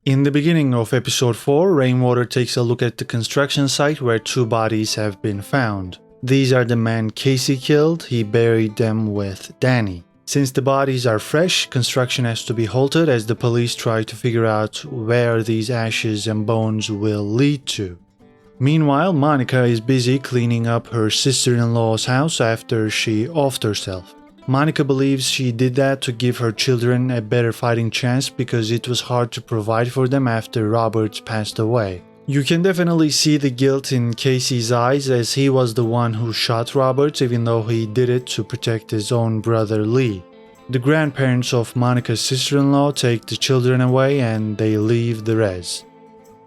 In the beginning of episode 4, Rainwater takes a look at the construction site where 2 bodies have been found. These are the men Casey killed. He buried them with Danny. Since the bodies are fresh, construction has to be halted as the police try to figure out where these ashes and bones will lead to. Meanwhile, Monica is busy cleaning up her sister-in-law's house after she offed herself. Monica believes she did that to give her children a better fighting chance because it was hard to provide for them after Robert passed away. You can definitely see the guilt in Casey's eyes as he was the one who shot Robert even though he did it to protect his own brother Lee. The grandparents of Monica's sister-in-law take the children away and they leave the res.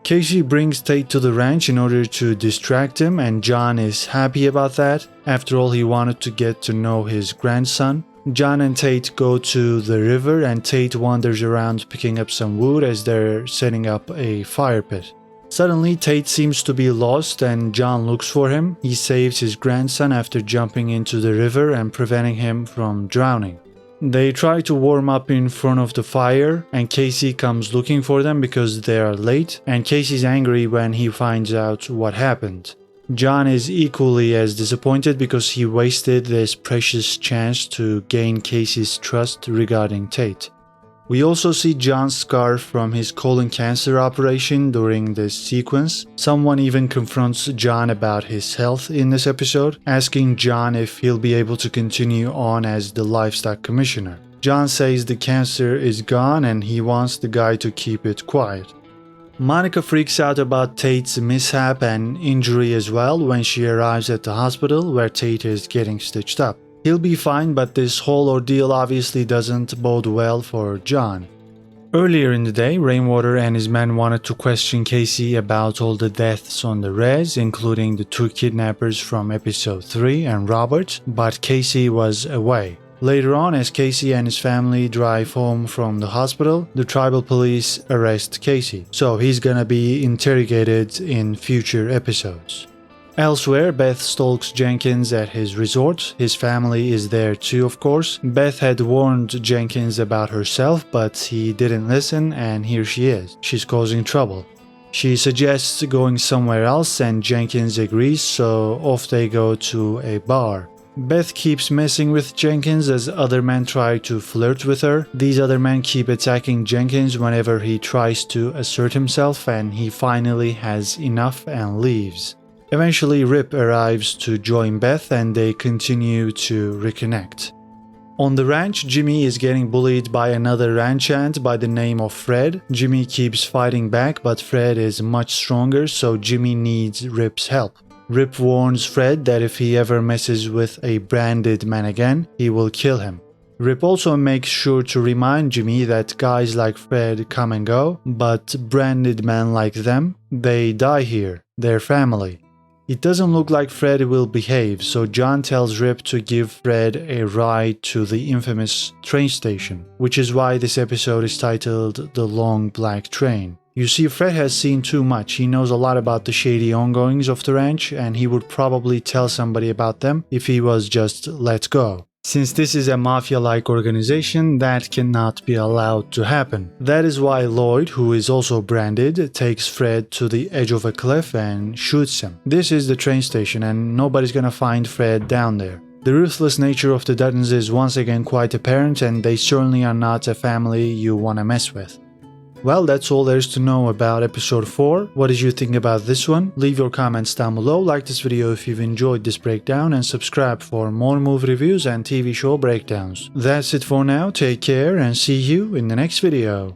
Casey brings Tate to the ranch in order to distract him, and John is happy about that. After all, he wanted to get to know his grandson. John and Tate go to the river and Tate wanders around picking up some wood as they're setting up a fire pit. Suddenly, Tate seems to be lost and John looks for him. He saves his grandson after jumping into the river and preventing him from drowning. They try to warm up in front of the fire and Casey comes looking for them because they are late, and Casey's angry when he finds out what happened. John is equally as disappointed because he wasted this precious chance to gain Casey's trust regarding Tate. We also see John's scar from his colon cancer operation during this sequence. Someone even confronts John about his health in this episode, asking John if he'll be able to continue on as the livestock commissioner. John says the cancer is gone and he wants the guy to keep it quiet. Monica freaks out about Tate's mishap and injury as well when she arrives at the hospital where Tate is getting stitched up. He'll be fine, but this whole ordeal obviously doesn't bode well for John. Earlier in the day, Rainwater and his men wanted to question Casey about all the deaths on the res, including the 2 kidnappers from episode 3 and Robert, but Casey was away. Later on, as Casey and his family drive home from the hospital, the tribal police arrest Casey, so he's gonna be interrogated in future episodes. Elsewhere, Beth stalks Jenkins at his resort. His family is there too, of course. Beth had warned Jenkins about herself, but he didn't listen, and here she is. She's causing trouble. She suggests going somewhere else, and Jenkins agrees, so off they go to a bar. Beth keeps messing with Jenkins as other men try to flirt with her. These other men keep attacking Jenkins whenever he tries to assert himself, and he finally has enough and leaves. Eventually, Rip arrives to join Beth and they continue to reconnect. On the ranch, Jimmy is getting bullied by another ranchhand by the name of Fred. Jimmy keeps fighting back, but Fred is much stronger, so Jimmy needs Rip's help. Rip warns Fred that if he ever messes with a branded man again, he will kill him. Rip also makes sure to remind Jimmy that guys like Fred come and go, but branded men like them, they die here, they're family. It doesn't look like Fred will behave, so John tells Rip to give Fred a ride to the infamous train station, which is why this episode is titled The Long Black Train. You see, Fred has seen too much. He knows a lot about the shady ongoings of the ranch, and he would probably tell somebody about them if he was just let go. Since this is a mafia-like organization, that cannot be allowed to happen. That is why Lloyd, who is also branded, takes Fred to the edge of a cliff and shoots him. This is the train station and nobody's gonna find Fred down there. The ruthless nature of the Duttons is once again quite apparent, and they certainly are not a family you wanna mess with. Well, that's all there is to know about episode 4. What did you think about this one? Leave your comments down below, like this video if you've enjoyed this breakdown, and subscribe for more movie reviews and TV show breakdowns. That's it for now, take care and see you in the next video.